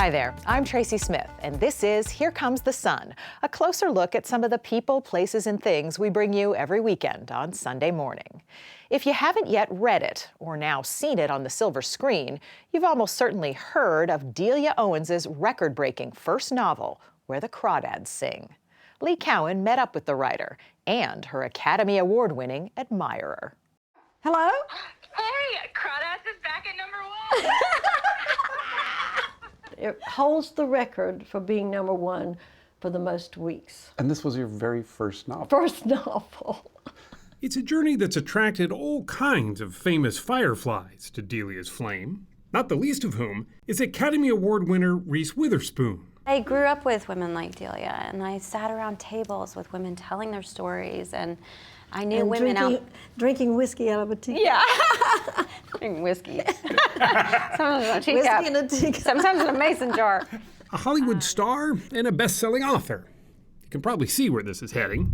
Hi there, I'm Tracy Smith, and this is Here Comes the Sun, a closer look at some of the people, places, and things we bring you every weekend on Sunday morning. If you haven't yet read it, or now seen it on the silver screen, you've almost certainly heard of Delia Owens' record-breaking first novel, Where the Crawdads Sing. Lee Cowan met up with the writer and her Academy Award-winning admirer. Hello? Hey, Crawdads is back at #1. It holds the record for being #1 for the most weeks. And this was your very first novel? First novel. It's a journey that's attracted all kinds of famous fireflies to Delia's flame, not the least of whom is Academy Award winner Reese Witherspoon. I grew up with women like Delia, and I sat around tables with women telling their stories, and I knew And women drinking whiskey out of a teacup. Yeah. Drinking whiskey. Sometimes in a teacup. Whiskey in a teacup. Sometimes in a mason jar. A Hollywood star and a best-selling author. You can probably see where this is heading.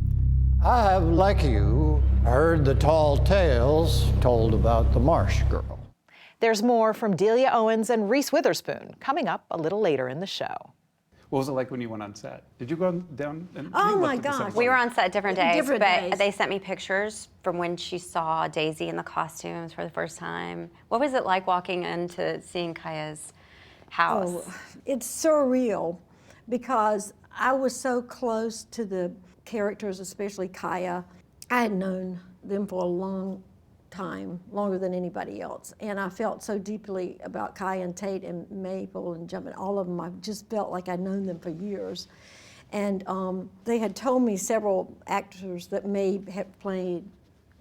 I have, like you, heard the tall tales told about the Marsh Girl. There's more from Delia Owens and Reese Witherspoon coming up a little later in the show. What was it like when you went on set? Did you go down and Oh you my looked at the gosh. set? We were on set different days, Different they sent me pictures from when she saw Daisy in the costumes for the first time. What was it like walking into seeing Kaya's house? Oh, it's surreal because I was so close to the characters, especially Kaya. I had known them for a long time, longer than anybody else. And I felt so deeply about Kaya and Tate and Mabel and Jim and all of them. I just felt like I'd known them for years. And they had told me several actors that may have played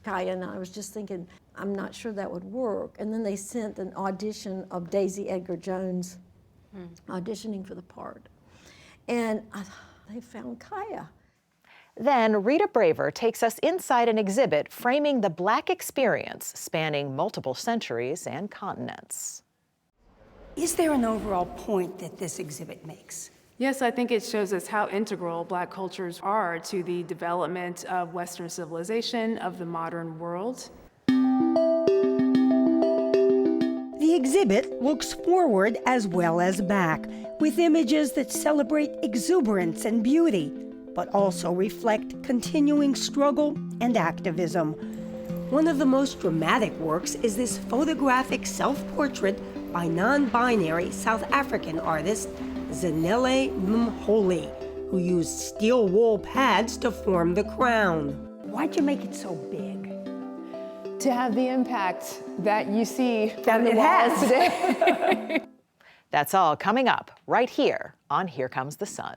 Kaya, and I was just thinking, I'm not sure that would work. And then they sent an audition of Daisy Edgar Jones auditioning for the part. And they found Kaya. Then Rita Braver takes us inside an exhibit framing the Black experience spanning multiple centuries and continents. Is there an overall point that this exhibit makes? Yes, I think it shows us how integral Black cultures are to the development of Western civilization, of the modern world. The exhibit looks forward as well as back, with images that celebrate exuberance and beauty, but also reflect continuing struggle and activism. One of the most dramatic works is this photographic self-portrait by non-binary South African artist Zanele Mholi, who used steel wool pads to form the crown. Why'd you make it so big? To have the impact that you see That on the it walls has. today. That's all coming up right here on Here Comes the Sun.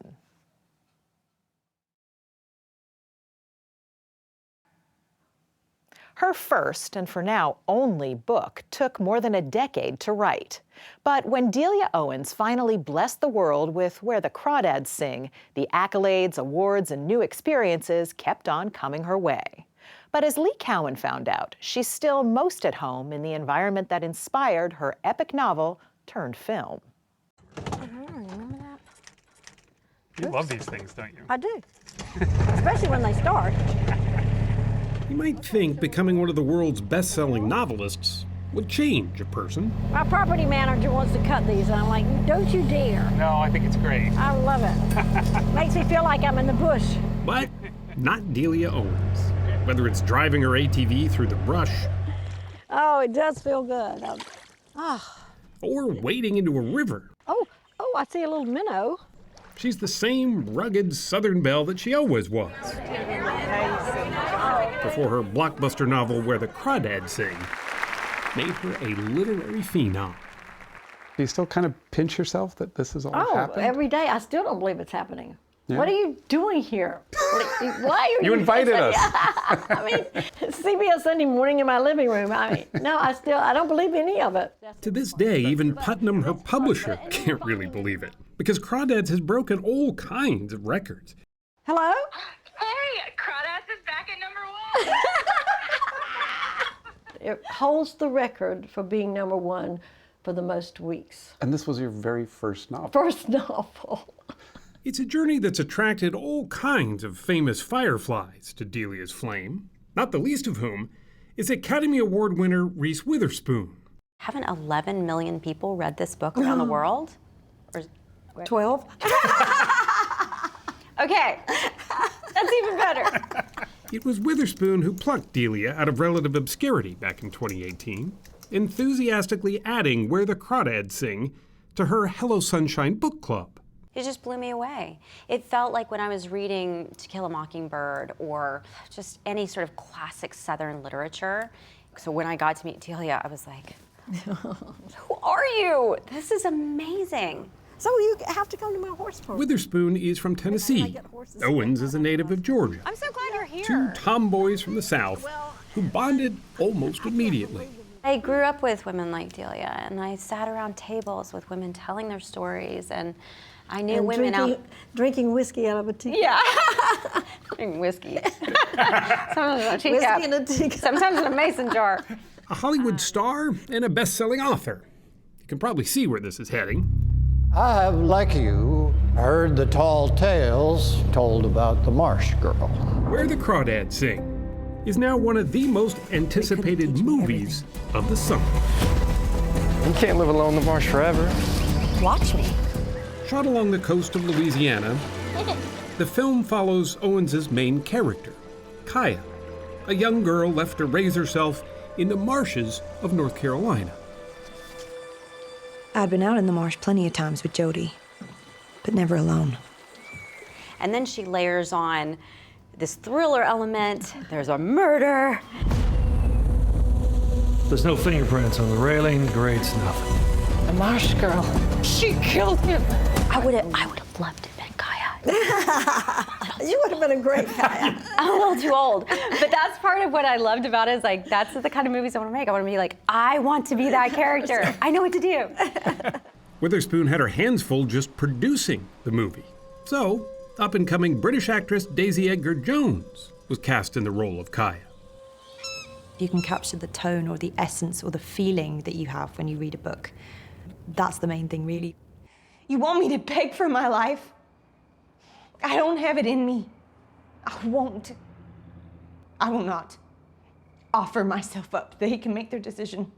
Her first, and for now only, book took more than a decade to write. But when Delia Owens finally blessed the world with Where the Crawdads Sing, the accolades, awards, and new experiences kept on coming her way. But as Lee Cowan found out, she's still most at home in the environment that inspired her epic novel turned film. Remember that? You love these things, don't you? I do, especially when they start. You might think becoming one of the world's best-selling novelists would change a person. My property manager wants to cut these, and I'm like, don't you dare. No, I think it's great. I love it. Makes me feel like I'm in the bush. But not Delia Owens. Whether it's driving her ATV through the brush Oh, it does feel good. or wading into a river, Oh, I see a little minnow. she's the same rugged Southern belle that she always was. Before her blockbuster novel Where the Crawdads Sing made her a literary phenom. Do you still kind of pinch yourself that this has all happened? Every day. I still don't believe it's happening. Yeah. What are you doing here? Why are you? You invited us. I mean, CBS Sunday Morning in my living room. I mean, no, I don't believe any of it. To this day, even Putnam, her publisher, can't really believe it, because Crawdads has broken all kinds of records. Hello? Hey, Crawdads is back at #1. It holds the record for being #1 for the most weeks. And this was your very first novel? First novel. It's a journey that's attracted all kinds of famous fireflies to Delia's flame, not the least of whom is Academy Award winner Reese Witherspoon. Haven't 11 million people read this book around the world? Or 12. Okay, that's even better. It was Witherspoon who plucked Delia out of relative obscurity back in 2018, enthusiastically adding Where the Crawdads Sing to her Hello Sunshine book club. It just blew me away. It felt like when I was reading To Kill a Mockingbird or just any sort of classic Southern literature. So when I got to meet Delia, I was like, who are you? This is amazing. So you have to come to my horse party. Witherspoon is from Tennessee. Owens is a native of Georgia. I'm so glad you're here. Two tomboys from the South who bonded almost immediately. I grew up with women like Delia, and I sat around tables with women telling their stories, and I knew And women drinking whiskey out of a teacup. Yeah. Drinking whiskey. Sometimes in a teacup. Whiskey in a teacup. Sometimes in a mason jar. A Hollywood star and a best-selling author. You can probably see where this is heading. I have, like you, heard the tall tales told about the Marsh Girl. Where the Crawdads Sing is now one of the most anticipated movies of the summer. You can't live alone in the marsh forever. Watch me. Shot along the coast of Louisiana, the film follows Owens' main character, Kaya, a young girl left to raise herself in the marshes of North Carolina. I'd been out in the marsh plenty of times with Jody, but never alone. And then she layers on this thriller element. There's a murder. There's no fingerprints on the railing, the grates, nothing. The Marsh Girl. She killed him. I would have loved to have been Kaya. You would have been a great Kaya. I'm a little too old. But that's part of what I loved about it, is like, that's the kind of movies I want to make. I want to be like, I want to be that character. I know what to do. Witherspoon had her hands full just producing the movie. So, up-and-coming British actress Daisy Edgar-Jones was cast in the role of Kaya. You can capture the tone or the essence or the feeling that you have when you read a book. That's the main thing, really. You want me to beg for my life? I don't have it in me. I won't. I will not offer myself up. They can make their decision.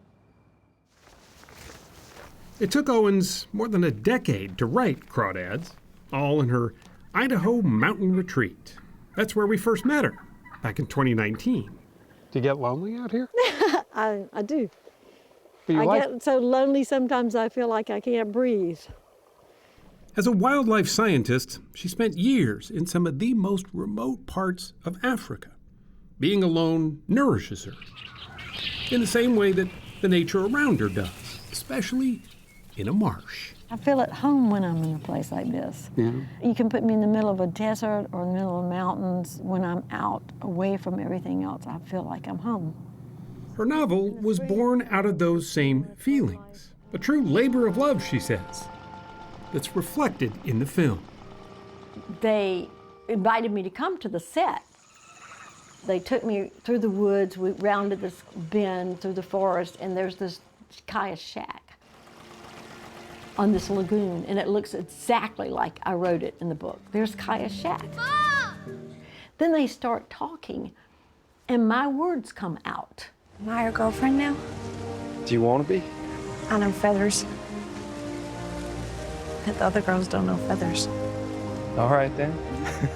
It took Owens more than a decade to write Crawdads, all in her Idaho mountain retreat. That's where we first met her, back in 2019. Do you get lonely out here? I do. But you Get so lonely sometimes I feel like I can't breathe. As a wildlife scientist, she spent years in some of the most remote parts of Africa. Being alone nourishes her, in the same way that the nature around her does, especially in a marsh. I feel at home when I'm in a place like this. Yeah. You can put me in the middle of a desert or in the middle of mountains. When I'm out, away from everything else, I feel like I'm home. Her novel was born out of those same feelings. A true labor of love, she says, that's reflected in the film. They invited me to come to the set. They took me through the woods, we rounded this bend through the forest, and there's this Kaya shack on this lagoon, and it looks exactly like I wrote it in the book. There's Kaya's shack. Then they start talking, and my words come out. Am I your girlfriend now? Do you want to be? I know feathers. But the other girls don't know feathers. All right, then.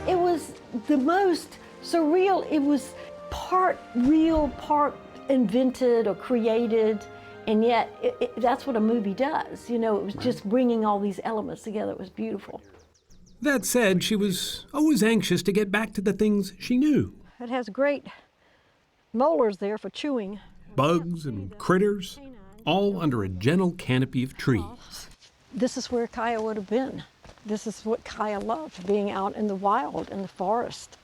It was the most surreal. It was part real, part invented or created, and yet that's what a movie does. You know, it was just bringing all these elements together. It was beautiful. That said, she was always anxious to get back to the things she knew. It has great molars there for chewing. Bugs and critters, all under a gentle canopy of trees. This is where Kaya would have been. This is what Kaya loved, being out in the wild, in the forest,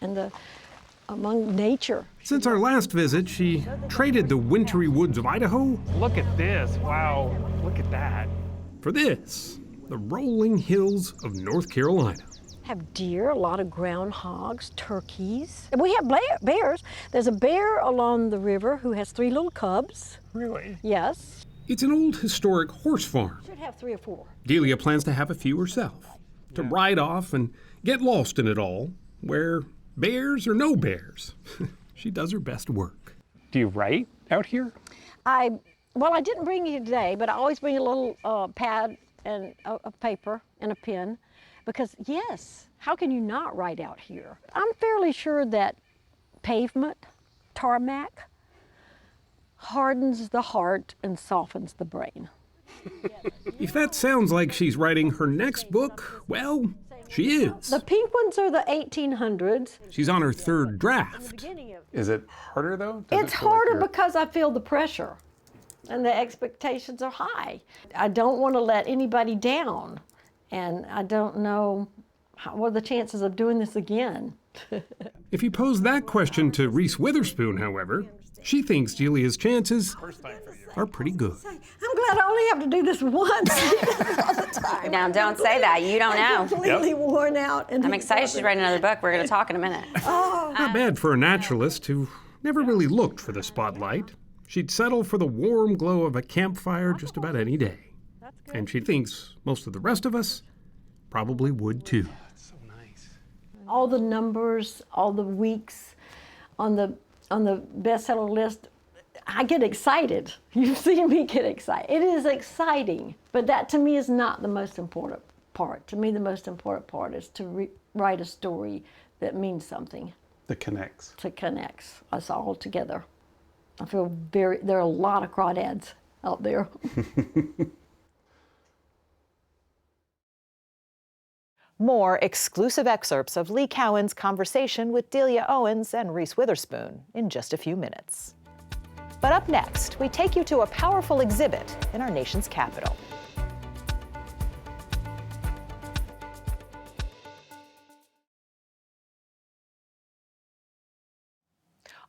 among nature. Since our last visit, she traded the wintry woods of Idaho. Look at this. Wow. Look at that. For this, the rolling hills of North Carolina. Have deer, a lot of groundhogs, turkeys. And we have bears. There's a bear along the river who has 3 little cubs. Really? Yes. It's an old historic horse farm. Should have 3 or 4. Delia plans to have a few herself, to ride off and get lost in it all, where bears or no bears, she does her best work. Do you write out here? Well, I didn't bring it today, but I always bring a little pad and a paper and a pen, because yes, how can you not write out here? I'm fairly sure that pavement, tarmac, hardens the heart and softens the brain. If that sounds like she's writing her next book, well, she is. The pink ones are the 1800s. She's on her third draft. Is it harder, though? It's harder because I feel the pressure and the expectations are high. I don't want to let anybody down, and I don't know what are the chances of doing this again. If you pose that question to Reese Witherspoon, however, she thinks Delia's chances are pretty good. I'm glad I only have to do this once. All the time. Now, don't say that. You don't know. I'm completely worn out. And I'm excited she's writing another book. We're going to talk in a minute. Not bad for a naturalist who never really looked for the spotlight. She'd settle for the warm glow of a campfire just about any day. And she thinks most of the rest of us probably would too. All the numbers, all the weeks on the bestseller list, I get excited. You've seen me get excited. It is exciting, but that to me is not the most important part. To me, the most important part is to write a story that means something. That connects. To connects us all together. I feel there are a lot of crawdads out there. More exclusive excerpts of Lee Cowan's conversation with Delia Owens and Reese Witherspoon in just a few minutes. But up next, we take you to a powerful exhibit in our nation's capital.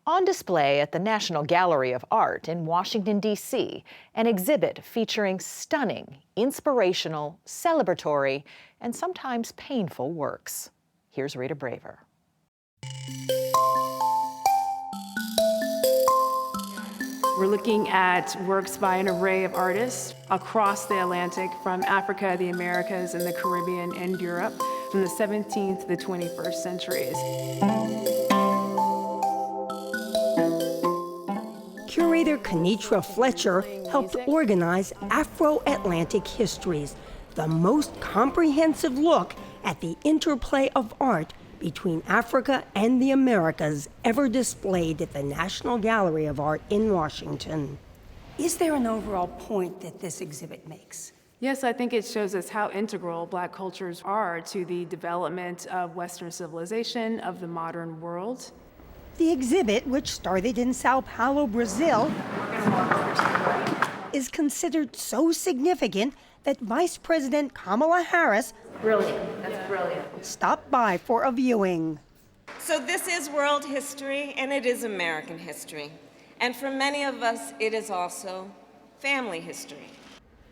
On display at the National Gallery of Art in Washington, D.C., an exhibit featuring stunning, inspirational, celebratory, and sometimes painful works. Here's Rita Braver. We're looking at works by an array of artists across the Atlantic, from Africa, the Americas, and the Caribbean and Europe, from the 17th to the 21st centuries. Curator Kenitra Fletcher helped organize Afro-Atlantic Histories, the most comprehensive look at the interplay of art between Africa and the Americas ever displayed at the National Gallery of Art in Washington. Is there an overall point that this exhibit makes? Yes, I think it shows us how integral Black cultures are to the development of Western civilization, of the modern world. The exhibit, which started in Sao Paulo, Brazil, is considered so significant that Vice President Kamala Harris stopped by for a viewing. So this is world history, and it is American history. And for many of us, it is also family history.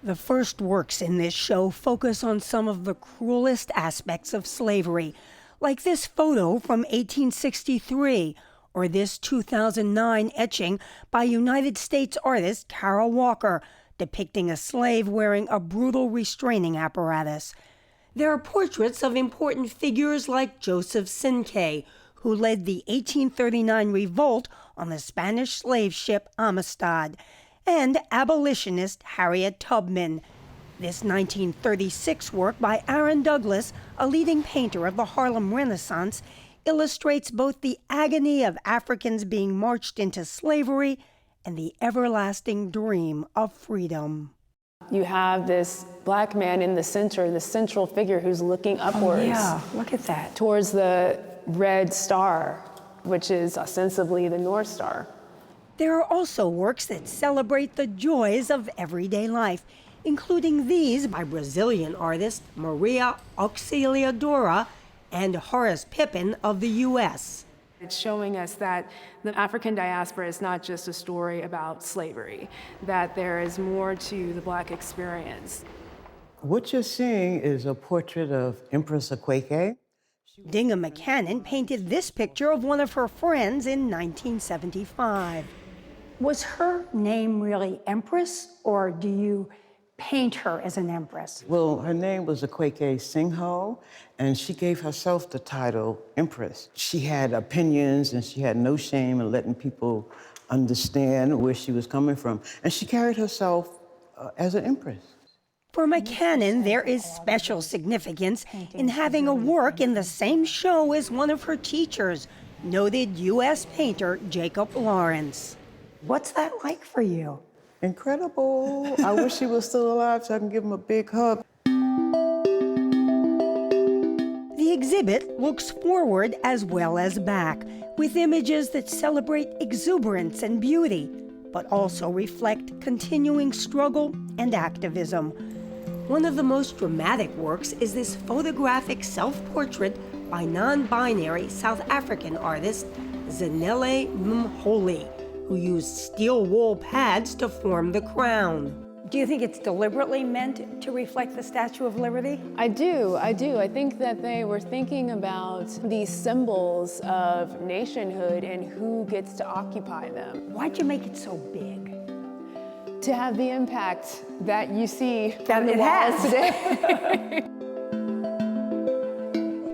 The first works in this show focus on some of the cruelest aspects of slavery, like this photo from 1863, or this 2009 etching by United States artist Carol Walker, depicting a slave wearing a brutal restraining apparatus. There are portraits of important figures like Joseph Sinkay, who led the 1839 revolt on the Spanish slave ship Amistad, and abolitionist Harriet Tubman. This 1936 work by Aaron Douglas, a leading painter of the Harlem Renaissance, illustrates both the agony of Africans being marched into slavery and the everlasting dream of freedom. You have this Black man in the center, the central figure who's looking upwards. Oh, yeah, look at that. Towards the red star, which is ostensibly the North Star. There are also works that celebrate the joys of everyday life, including these by Brazilian artist Maria Auxiliadora and Horace Pippin of the U.S. It's showing us that the African diaspora is not just a story about slavery, that there is more to the Black experience. What you're seeing is a portrait of Empress Akweke. Dinga McCannon painted this picture of one of her friends in 1975. Was her name really Empress, or do you paint her as an empress? Well, her name was Akweke Singho, and she gave herself the title Empress. She had opinions, and she had no shame in letting people understand where she was coming from. And she carried herself as an empress. For McCannon, there is special significance in having a work in the same show as one of her teachers, noted U.S. painter Jacob Lawrence. What's that like for you? Incredible. I wish he was still alive so I can give him a big hug. The exhibit looks forward as well as back, with images that celebrate exuberance and beauty, but also reflect continuing struggle and activism. One of the most dramatic works is this photographic self-portrait by non-binary South African artist Zanele Mholi, who used steel wool pads to form the crown. Do you think it's deliberately meant to reflect the Statue of Liberty? I do. I think that they were thinking about these symbols of nationhood and who gets to occupy them. Why'd you make it so big? To have the impact that you see on the walls today.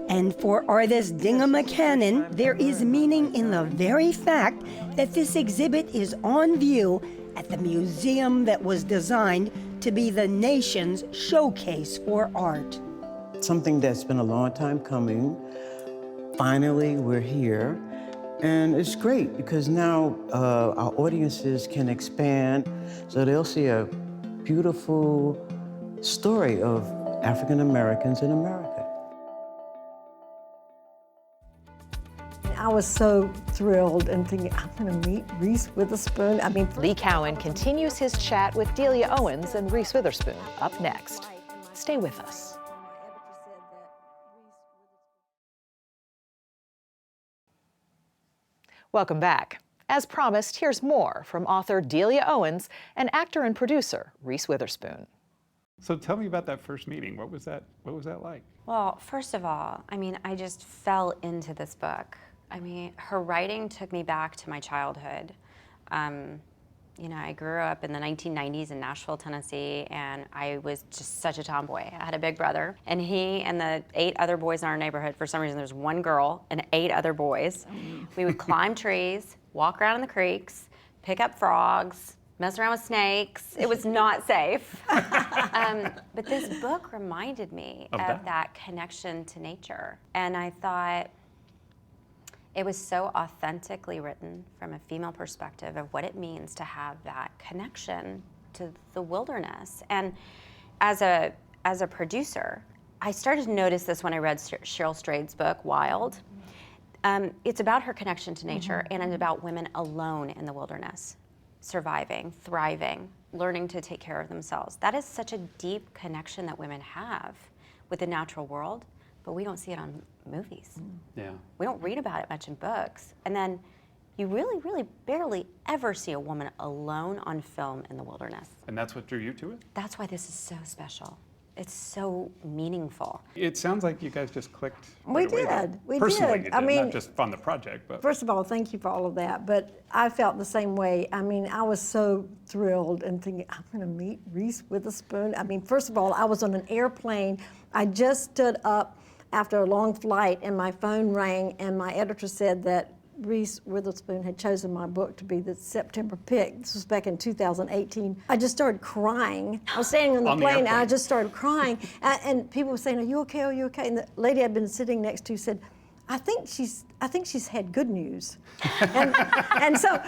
And for artist Dinga McCannon, there is meaning in the very fact that this exhibit is on view at the museum that was designed to be the nation's showcase for art. Something that's been a long time coming. Finally, we're here. And it's great because now our audiences can expand, so they'll see a beautiful story of African Americans in America. I was so thrilled and thinking, I'm going to meet Reese Witherspoon. Lee Cowan continues his chat with Delia Owens and Reese Witherspoon up next. Stay with us. Welcome back. As promised, here's more from author Delia Owens and actor and producer Reese Witherspoon. So tell me about that first meeting. What was that like? Well, first of all, I just fell into this book. Her writing took me back to my childhood. I grew up in the 1990s in Nashville, Tennessee, and I was just such a tomboy. I had a big brother, and he and the 8 other boys in our neighborhood, for some reason there's one girl and 8 other boys. We would climb trees, walk around in the creeks, pick up frogs, mess around with snakes. It was not safe. But this book reminded me of that connection to nature. And I thought, it was so authentically written from a female perspective of what it means to have that connection to the wilderness. And as a producer, I started to notice this when I read Cheryl Strayed's book, Wild. It's about her connection to nature, and it's about women alone in the wilderness, surviving, thriving, learning to take care of themselves. That is such a deep connection that women have with the natural world, but we don't see it on movies. Yeah. We don't read about it much in books. And then you really, really barely ever see a woman alone on film in the wilderness. And that's what drew you to it? That's why this is so special. It's so meaningful. It sounds like you guys just clicked. We right away, did. though. We Personally, did. you did, not just fund the project, but. First of all, thank you for all of that. But I felt the same way. I was so thrilled and thinking, I'm going to meet Reese Witherspoon. First of all, I was on an airplane. I just stood up after a long flight, and my phone rang, and my editor said that Reese Witherspoon had chosen my book to be the September pick. This was back in 2018. I just started crying. I was standing on the plane, and I just started crying. And people were saying, "Are you okay? Are you okay?" And the lady I'd been sitting next to said, I think she's had good news. And so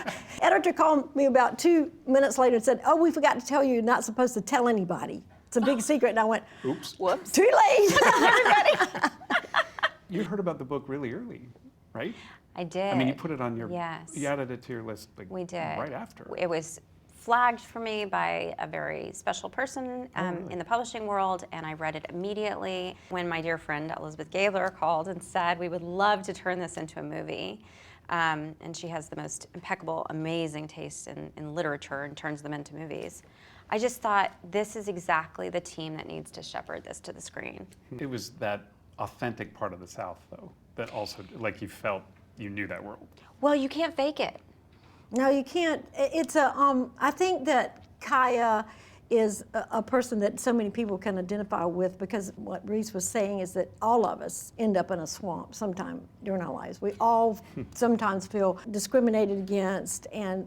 editor called me about 2 minutes later and said, "Oh, we forgot to tell you you're not supposed to tell anybody. It's a big secret." And I went, "Oops. Whoops. Too late." Everybody. You heard about the book really early, right? I did. You put it on your, yes. You added it to your list we did. Right after. It was flagged for me by a very special person in the publishing world, and I read it immediately. When my dear friend Elizabeth Gabler called and said, we would love to turn this into a movie, and she has the most impeccable, amazing taste in literature and turns them into movies. I just thought, this is exactly the team that needs to shepherd this to the screen. It was that authentic part of the South, though, that also, like, you felt you knew that world. Well, you can't fake it. No, you can't. It's I think that Kaya is a person that so many people can identify with, because what Reese was saying is that all of us end up in a swamp sometime during our lives. We all sometimes feel discriminated against and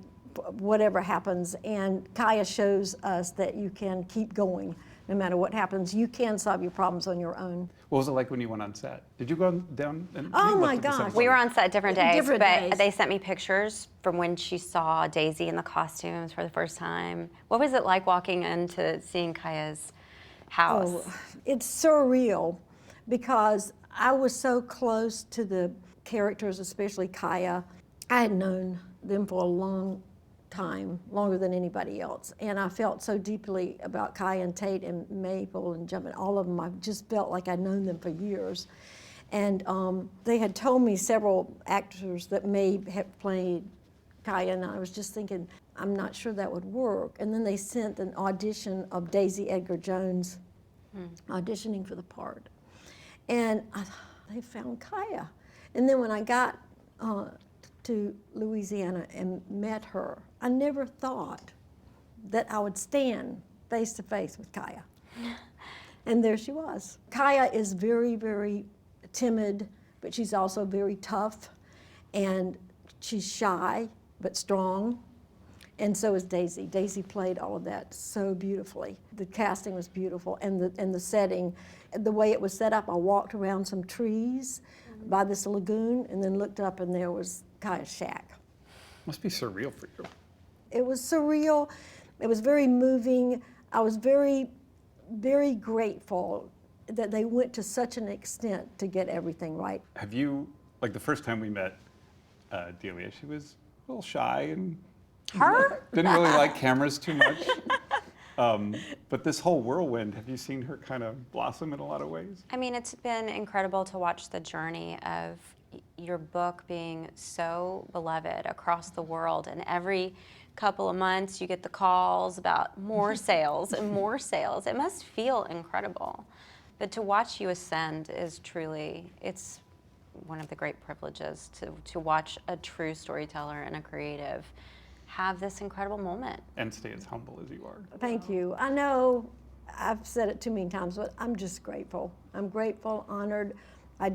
whatever happens, and Kaya shows us that you can keep going No matter what happens, you can solve your problems on your own. What was it like when you went on set? Did you go down and Oh you my looked at the set gosh. before? We were on set different days, Different but days. they sent me pictures from when she saw Daisy in the costumes for the first time. What was it like walking into seeing Kaya's house? Oh, it's surreal because I was so close to the characters, especially Kaya. I had known them for a long time, longer than anybody else. And I felt so deeply about Kaya and Tate and Maple and Jim and all of them. I just felt like I'd known them for years. And they had told me several actors that may have played Kaya, and I was just thinking, I'm not sure that would work. And then they sent an audition of Daisy Edgar Jones auditioning for the part. And they found Kaya. And then when I got to Louisiana and met her, I never thought that I would stand face to face with Kaya. And there she was. Kaya is very, very timid, but she's also very tough, and she's shy but strong. And so is Daisy. Daisy played all of that so beautifully. The casting was beautiful, and the setting, the way it was set up. I walked around some trees by this lagoon, and then looked up, and there was Kaya's shack. Must be surreal for you. It was surreal. It was very moving. I was very, very grateful that they went to such an extent to get everything right. Have you, like the first time we met Delia, she was a little shy and didn't really like cameras too much. But this whole whirlwind, have you seen her kind of blossom in a lot of ways? I mean, it's been incredible to watch the journey of your book being so beloved across the world, and every couple of months you get the calls about more sales and more sales. It must feel incredible. But to watch you ascend is truly, it's one of the great privileges to watch a true storyteller and a creative have this incredible moment. And stay as humble as you are. Thank you. I know I've said it too many times, but I'm just grateful. I'm grateful, honored. I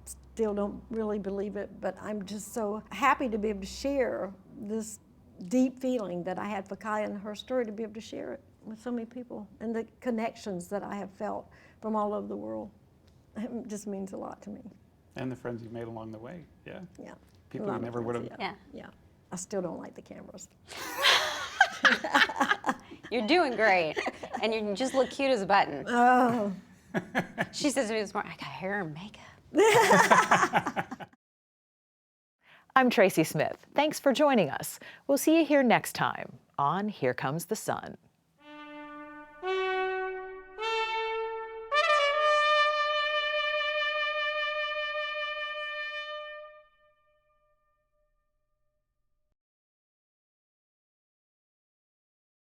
still don't really believe it, but I'm just so happy to be able to share this deep feeling that I had for Kaya and her story, to be able to share it with so many people, and the connections that I have felt from all over the world. It just means a lot to me. And the friends you've made along the way, yeah. Yeah. People you never would have. Yeah. I still don't like the cameras. You're doing great, and you just look cute as a button. Oh. She says to me this morning, I got hair and makeup. I'm Tracy Smith. Thanks for joining us. We'll see you here next time on Here Comes the Sun.